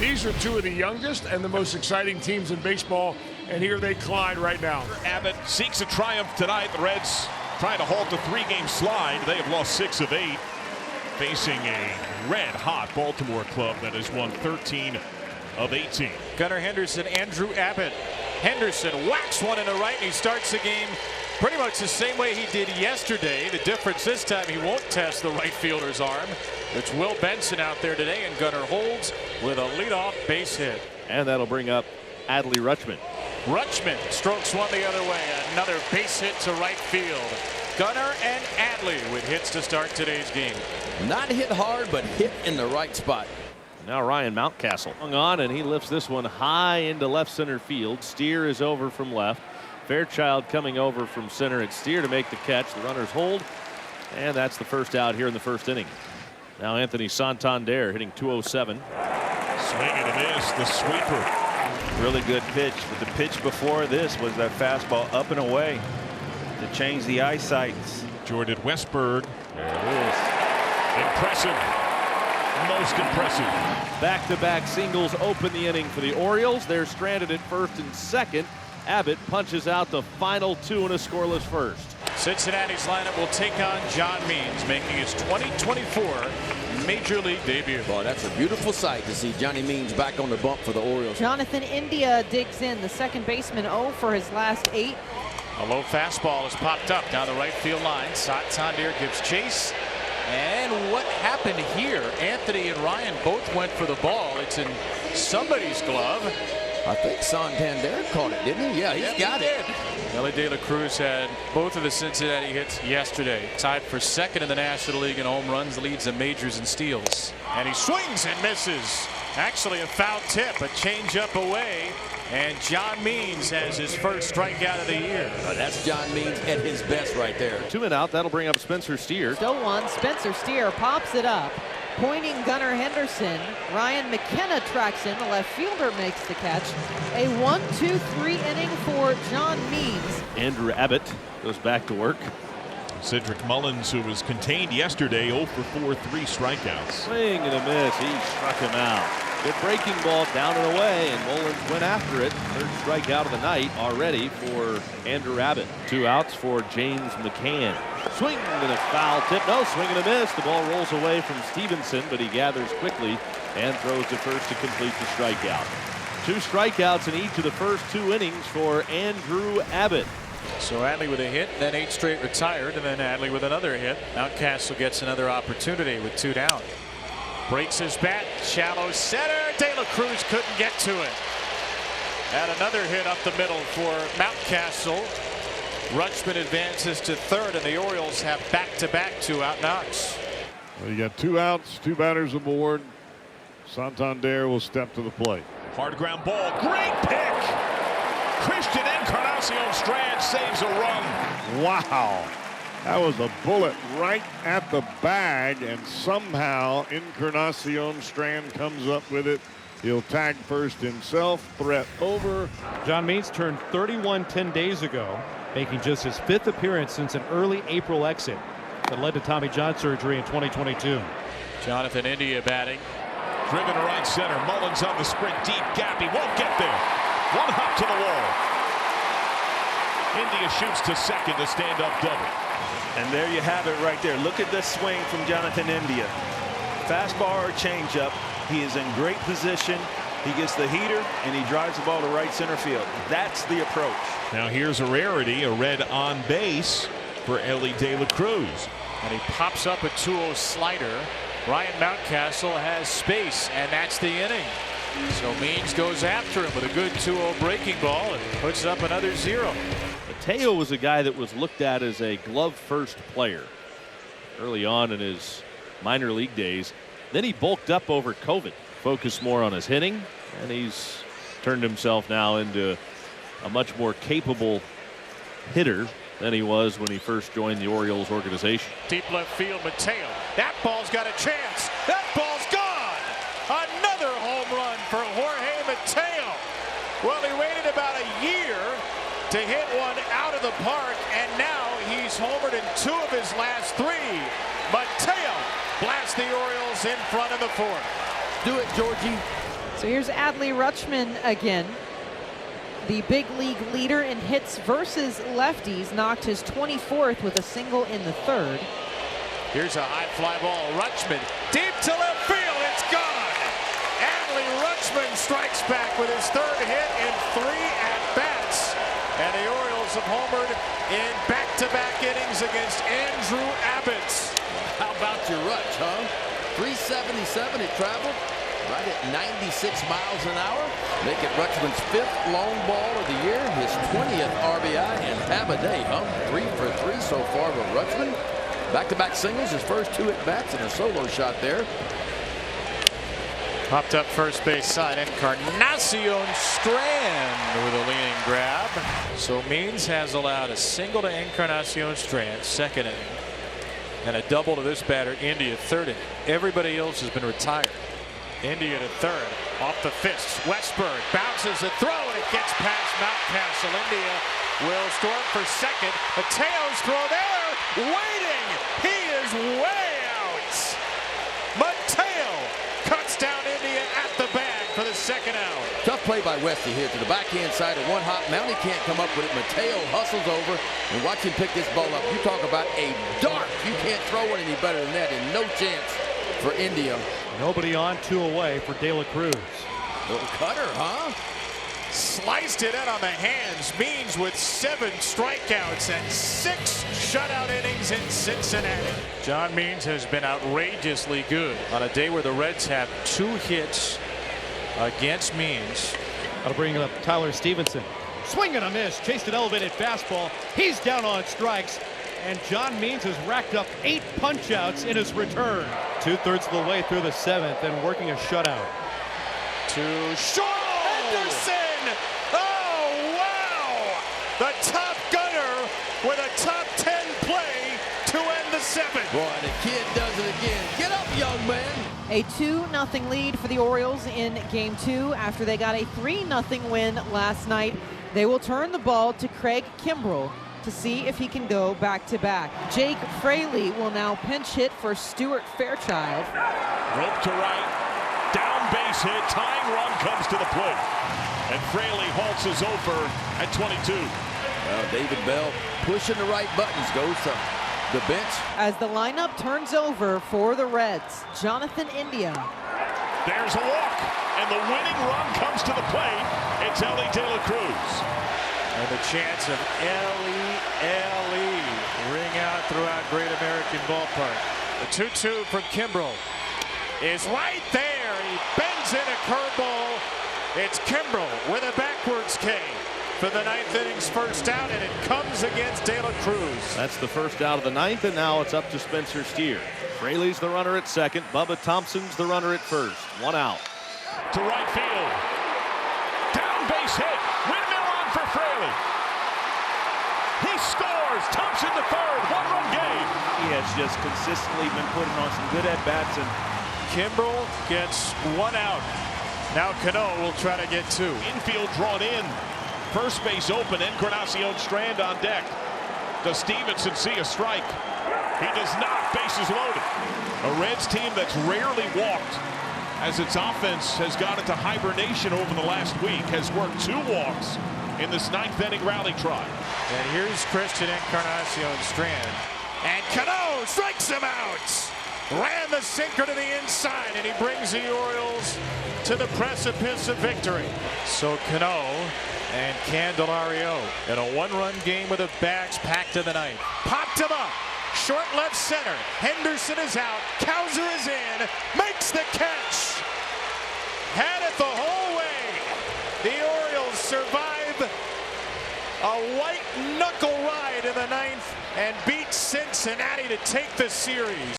These are two of the youngest and the most exciting teams in baseball, and here they collide right now. Abbott seeks a triumph tonight. The Reds trying to halt a 3-game slide. They have lost 6 of 8, facing a red-hot Baltimore club that has won 13 of 18. Gunnar Henderson, Andrew Abbott. Henderson whacks one in the right, and he starts the game pretty much the same way he did yesterday. The difference this time, he won't test the right fielder's arm. It's Will Benson out there today, and Gunnar holds with a leadoff base hit. And that'll bring up Adley Rutschman. Rutschman strokes one the other way. Another base hit to right field. Gunnar and Adley with hits to start today's game. Not hit hard, but hit in the right spot. Now Ryan Mountcastle hung on, and he lifts this one high into left center field. Steer is over from left. Fairchild coming over from center. It's Steer to make the catch. The runners hold, and that's the first out here in the first inning. Now Anthony Santander hitting .207. Swing and a miss, the sweeper. Really good pitch, but the pitch before this was that fastball up and away to change the eyesight. Jordan Westberg. There it is. Impressive. Most impressive. Back-to-back singles open the inning for the Orioles. They're stranded at first and second. Abbott punches out the final 2 in a scoreless first. Cincinnati's lineup will take on John Means, making his 2024 Major League debut. Boy, that's a beautiful sight to see Johnny Means back on the bump for the Orioles. Jonathan India digs in, the second baseman, 0 for his last 8. A low fastball has popped up down the right field line. Santander gives chase. And what happened here? Anthony and Ryan both went for the ball. It's in somebody's glove. I think Santander caught it, didn't he? Yeah, he's got it. Ellie De La Cruz had both of the Cincinnati hits yesterday. Tied for second in the National League in home runs, leads the majors in steals. And he swings and misses. Actually a foul tip, a changeup away. And John Means has his first strikeout of the year. That's John Means at his best right there. 2 men out. That'll bring up Spencer Steer. Still one. Spencer Steer pops it up. Pointing Gunnar Henderson. Ryan McKenna tracks in. The left fielder makes the catch. A 1-2-3 inning for John Means. Andrew Abbott goes back to work. Cedric Mullins, who was contained yesterday, 0 for 4, 3 strikeouts. Swing and a miss. He struck him out. Good breaking ball down and away, and Mullins went after it. Third strikeout of the night already for Andrew Abbott. 2 outs for James McCann. Swing and a foul tip. No, swing and a miss. The ball rolls away from Stevenson, but he gathers quickly and throws to first to complete the strikeout. 2 strikeouts in each of the first 2 innings for Andrew Abbott. So Adley with a hit, then 8 straight retired, and then Adley with another hit. Mountcastle gets another opportunity with 2 down. Breaks his bat, shallow center. De La Cruz couldn't get to it. And another hit up the middle for Mountcastle. Rutschman advances to third, and the Orioles have back-to-back 2-out knocks. Well, you got 2 outs, 2 batters aboard. Santander will step to the plate. Hard ground ball. Great pick. Christian Encarnacion Strand saves a run. Wow. That was a bullet right at the bag, and somehow Encarnacion Strand comes up with it. He'll tag first himself. Threat over. John Means turned 31 10 days ago, making just his 5th appearance since an early April exit that led to Tommy John surgery in 2022. Jonathan India batting. Driven to right center. Mullins on the sprint. Deep gap. He won't get there. 1 hop to the wall. India shoots to second to stand up double. And there you have it right there. Look at this swing from Jonathan India. Fastball or changeup. He is in great position. He gets the heater and he drives the ball to right center field. That's the approach. Now here's a rarity, a red on base for Ellie De La Cruz. And he pops up a 2-0 slider. Ryan Mountcastle has space, and that's the inning. So Means goes after him with a good 2-0 breaking ball and puts up another 0. Mateo was a guy that was looked at as a glove-first player early on in his minor league days. Then he bulked up over COVID, focused more on his hitting, and he's turned himself now into a much more capable hitter than he was when he first joined the Orioles organization. Deep left field, Mateo. That ball's got a chance. That ball's gone. Another home run for Jorge Mateo. Well, he waited about a year to hit one out of the park, and now he's homered in 2 of his last 3. Mateo blasts the Orioles in front of the 4th. Do it, Georgie. So here's Adley Rutschman again. The big league leader in hits versus lefties knocked his 24th with a single in the third. Here's a high fly ball. Rutschman deep to left field. It's gone. Adley Rutschman strikes back with his third hit in 3 at-bats. And the Orioles have homered in back-to-back innings against Andrew Abbott. How about your Rutsch, huh? 377 it traveled. Right at 96 miles an hour. Make it Rutschman's 5th long ball of the year. His 20th RBI and have a day, huh? 3 for 3 so far with Rutschman. Back-to-back singles, his first 2 at-bats and a solo shot there. Popped up first base side. Encarnacion Strand with a leaning grab. So Means has allowed a single to Encarnacion Strand, second inning, and a double to this batter, India, third inning. Everybody else has been retired. India to third, off the fists. Westberg bounces the throw, and it gets past Mountcastle. India will storm for second. Mateo's throw there, waiting. He is way out. Mateo cuts down India at the bag for the second out. Tough play by Westy here to the backhand side of one hop. Mountie can't come up with it. Mateo hustles over and watch him pick this ball up. You talk about a dart. You can't throw it any better than that, and no chance for India. Nobody on, 2 away for De La Cruz. Little cutter, huh? Sliced it in on the hands. Means with 7 strikeouts and 6 shutout innings in Cincinnati. John Means has been outrageously good on a day where the Reds have 2 hits against Means. That'll bring up Tyler Stevenson. Swing and a miss. Chased an elevated fastball. He's down on strikes. And John Means has racked up 8 punch-outs in his return. 2/3 of the way through the 7th and working a shutout. To short. Henderson! Oh, wow! The top gunner with a top 10 play to end the 7th. Boy, the kid does it again. Get up, young man. A 2-0 lead for the Orioles in Game 2 after they got a 3-0 win last night. They will turn the ball to Craig Kimbrell to see if he can go back-to-back. Jake Fraley will now pinch hit for Stuart Fairchild. Rope to right. Down base hit. Tying run comes to the plate. And Fraley halts his over at 22. Well, David Bell pushing the right buttons, goes to the bench. As the lineup turns over for the Reds, Jonathan India. There's a walk. And the winning run comes to the plate. It's Ellie De La Cruz. And the chance of Ellie ring out throughout Great American Ballpark. The 2-2 from Kimbrell is right there. He bends in a curveball. It's Kimbrell with a backwards K for the 9th inning's first out, and it comes against De La Cruz. That's the first out of the 9th, and now it's up to Spencer Steer. Fraley's the runner at second. Bubba Thompson's the runner at first. 1 out. To right field. Down base hit. Windmill on for Fraley. He scores. Thompson to third. 1-run game. He has just consistently been putting on some good at-bats, and Kimbrell gets 1 out. Now Cano will try to get 2. Infield drawn in. First base open. Encarnacion Strand on deck. Does Stevenson see a strike? He does not. Bases loaded. A Reds team that's rarely walked, as its offense has gone into hibernation over the last week, has worked 2 walks in this 9th inning rally try. And here's Christian Encarnacion Strand. And Cano strikes him out. Ran the sinker to the inside, and he brings the Orioles to the precipice of victory. So Cano and Candelario in a 1-run game with the bags packed to the 9th. Popped him up. Short left center. Henderson is out. Cowser is in. Makes the catch. Had it the whole way. The Orioles survive a white knuckle ride in the 9th and beat Cincinnati to take the series.